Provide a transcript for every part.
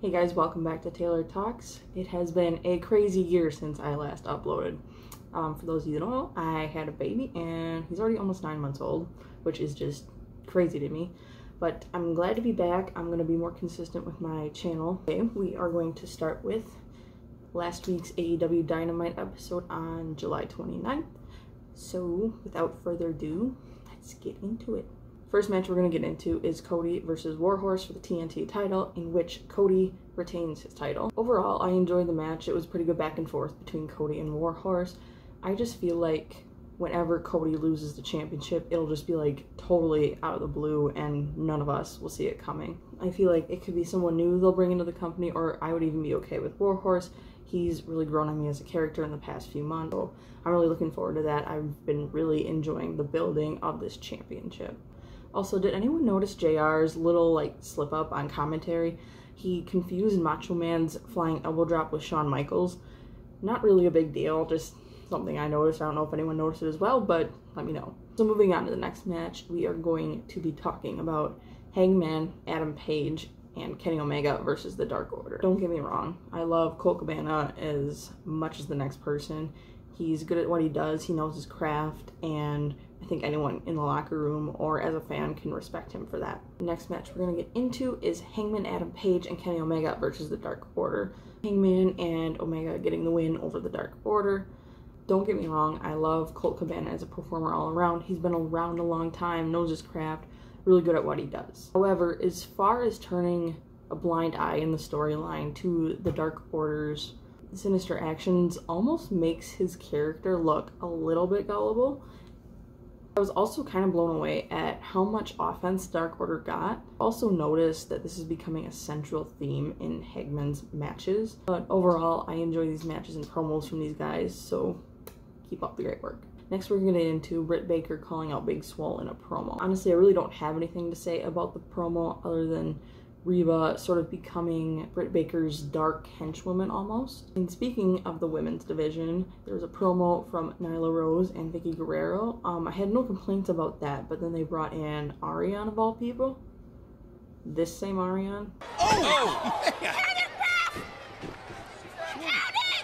Hey guys, welcome back to Taylor Talks. It has been a crazy year since I last uploaded. For those of you that don't know, I had a baby and he's already almost 9 months old, which is just crazy to me. But I'm glad to be back. I'm going to be more consistent with my channel. Okay, we are going to start with last week's AEW Dynamite episode on July 29th. So without further ado, let's get into it. First match we're going to get into is Cody versus Warhorse for the TNT title, in which Cody retains his title. Overall, I enjoyed the match. It was pretty good back and forth between Cody and Warhorse. I just feel like whenever Cody loses the championship, it'll just be like totally out of the blue and none of us will see it coming. I feel like it could be someone new they'll bring into the company, or I would even be okay with Warhorse. He's really grown on me as a character in the past few months, so I'm really looking forward to that. I've been really enjoying the building of this championship. Also, did anyone notice JR's little slip up on commentary? He confused Macho Man's flying elbow drop with Shawn Michaels. Not really a big deal, just something I noticed. I don't know if anyone noticed it as well, but let me know. So moving on to the next match, we are going to be talking about Hangman Adam Page and Kenny Omega versus the Dark Order. Don't get me wrong, I love Colt Cabana as much as the next person. He's good at what he does, he knows his craft, and I think anyone in the locker room or as a fan can respect him for that. The next match we're going to get into is Hangman Adam Page and Kenny Omega versus the Dark Order. Hangman and Omega getting the win over the Dark Order. Don't get me wrong, I love Colt Cabana as a performer all around. He's been around a long time, knows his craft, really good at what he does. However, as far as turning a blind eye in the storyline to the Dark Order's sinister actions almost makes his character look a little bit gullible. I was also kind of blown away at how much offense Dark Order got. I also noticed that this is becoming a central theme in Hangman's matches. But overall, I enjoy these matches and promos from these guys, so keep up the great work. Next, we're going to get into Britt Baker calling out Big Swole in a promo. Honestly, I really don't have anything to say about the promo other than Reba sort of becoming Britt Baker's dark henchwoman almost. And speaking of the women's division, there was a promo from Nyla Rose and Vicky Guerrero. I had no complaints about that, but then they brought in Ariane of all people. This same Ariane. Oh!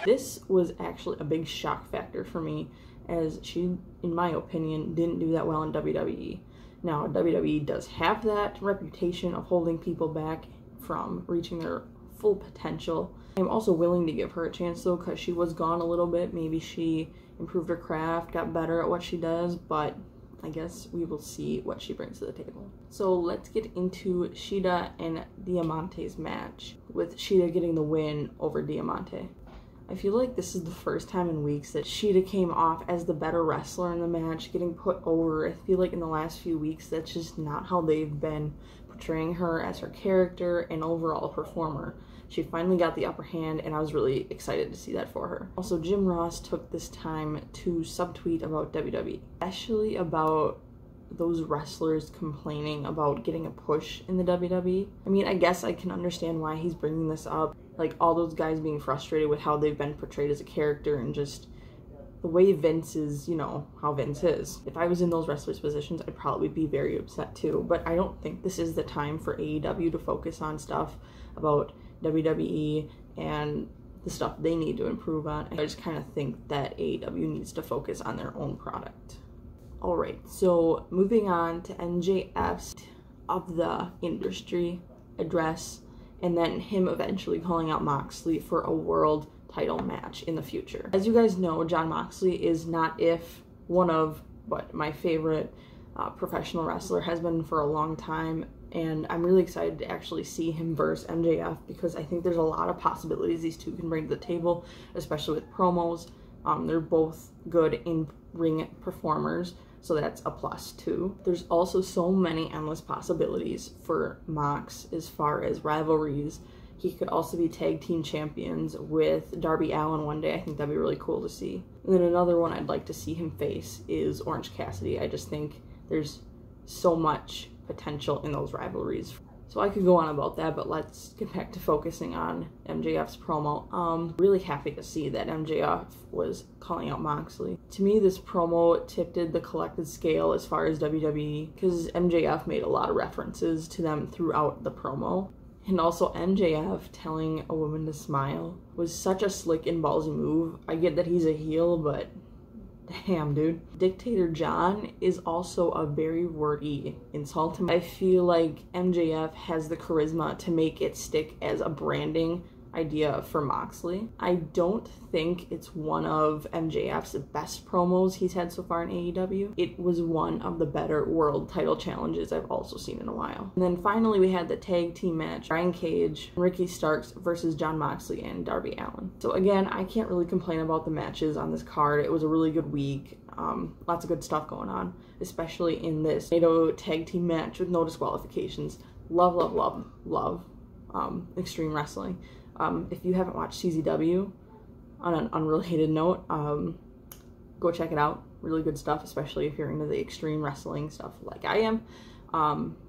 This was actually a big shock factor for me, as she, in my opinion, didn't do that well in WWE. Now, WWE does have that reputation of holding people back from reaching their full potential. I'm also willing to give her a chance, though, because she was gone a little bit. Maybe she improved her craft, got better at what she does, but I guess we will see what she brings to the table. So let's get into Shida and Diamante's match, with Shida getting the win over Diamante. I feel like this is the first time in weeks that Shida came off as the better wrestler in the match, getting put over. I feel like in the last few weeks, that's just not how they've been portraying her as her character and overall performer. She finally got the upper hand, and I was really excited to see that for her. Also, Jim Ross took this time to subtweet about WWE, especially about those wrestlers complaining about getting a push in the WWE. I mean, I guess I can understand why he's bringing this up. Like, all those guys being frustrated with how they've been portrayed as a character and just the way Vince is, you know, how Vince is. If I was in those wrestlers' positions, I'd probably be very upset too. But I don't think this is the time for AEW to focus on stuff about WWE and the stuff they need to improve on. I just kind of think that AEW needs to focus on their own product. Alright, so moving on to MJF's of the industry address, and then him eventually calling out Moxley for a world title match in the future. As you guys know, Jon Moxley is not if one of what my favorite professional wrestler has been for a long time, and I'm really excited to actually see him versus MJF because I think there's a lot of possibilities these two can bring to the table, especially with promos. They're both good in-ring performers, so that's a plus too. There's also so many endless possibilities for Mox as far as rivalries. He could also be tag team champions with Darby Allin one day. I think that'd be really cool to see. And then another one I'd like to see him face is Orange Cassidy. I just think there's so much potential in those rivalries. So I could go on about that, but let's get back to focusing on MJF's promo. Really happy to see that MJF was calling out Moxley. To me, this promo tipped the collected scale as far as WWE, because MJF made a lot of references to them throughout the promo. And also MJF telling a woman to smile was such a slick and ballsy move. I get that he's a heel, but damn, dude. Dictator John is also a very wordy insult. I feel like MJF has the charisma to make it stick as a branding idea for Moxley. I don't think it's one of MJF's best promos he's had so far in AEW. It was one of the better world title challenges I've also seen in a while. And then finally we had the tag team match, Brian Cage and Ricky Starks versus Jon Moxley and Darby Allin. So again, I can't really complain about the matches on this card. It was a really good week. Lots of good stuff going on, especially in this NATO tag team match with no disqualifications. Love, love, love, love Extreme Wrestling. If you haven't watched CZW, on an unrelated note, go check it out. Really good stuff, especially if you're into the extreme wrestling stuff like I am.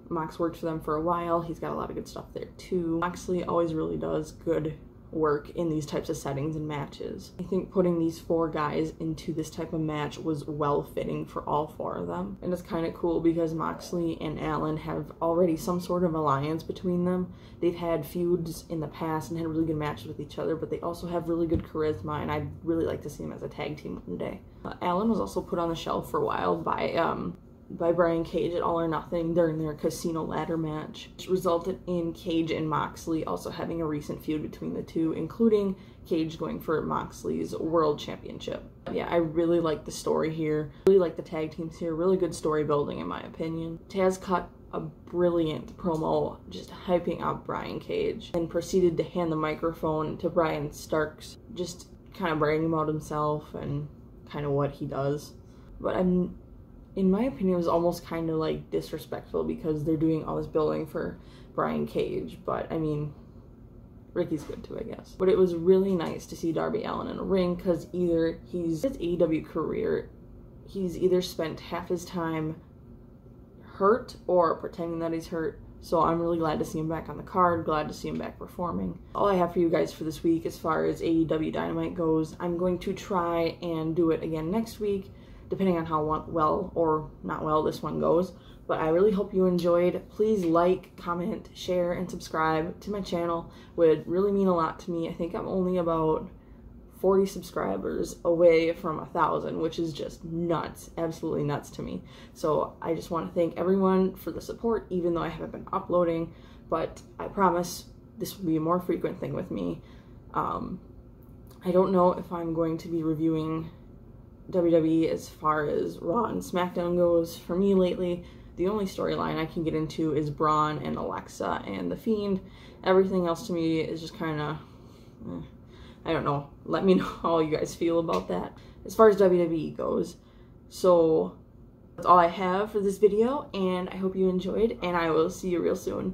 Mox worked for them for a while. He's got a lot of good stuff there too. Moxley always really does good work in these types of settings and matches. I think putting these 4 guys into this type of match was well fitting for all 4 of them. And it's kind of cool because Moxley and Allin have already some sort of alliance between them. They've had feuds in the past and had really good matches with each other, but they also have really good charisma, and I'd really like to see them as a tag team one day. Allin was also put on the shelf for a while by Brian Cage at All or Nothing during their casino ladder match, which resulted in Cage and Moxley also having a recent feud between the two, including Cage going for Moxley's world championship. Yeah, I really like the story here. Really like the tag teams here. Really good story building in my opinion. Taz cut a brilliant promo just hyping up Brian Cage and proceeded to hand the microphone to Brian Starks, just kind of bragging about himself and kind of what he does. But in my opinion, it was almost kind of like disrespectful because they're doing all this building for Brian Cage, but I mean, Ricky's good too, I guess. But it was really nice to see Darby Allin in a ring because either his AEW career, he's either spent half his time hurt or pretending that he's hurt. So I'm really glad to see him back on the card, glad to see him back performing. All I have for you guys for this week as far as AEW Dynamite goes, I'm going to try and do it again next week, depending on how well or not well this one goes. But I really hope you enjoyed. Please like, comment, share, and subscribe to my channel. Would really mean a lot to me. I think I'm only about 40 subscribers away from 1,000, which is just nuts, absolutely nuts to me. So I just want to thank everyone for the support, even though I haven't been uploading, but I promise this will be a more frequent thing with me. I don't know if I'm going to be reviewing WWE as far as Raw and SmackDown goes. For me lately, the only storyline I can get into is Braun and Alexa and The Fiend. Everything else to me is just kind of, I don't know. Let me know how you guys feel about that as far as WWE goes. So that's all I have for this video, and I hope you enjoyed, and I will see you real soon.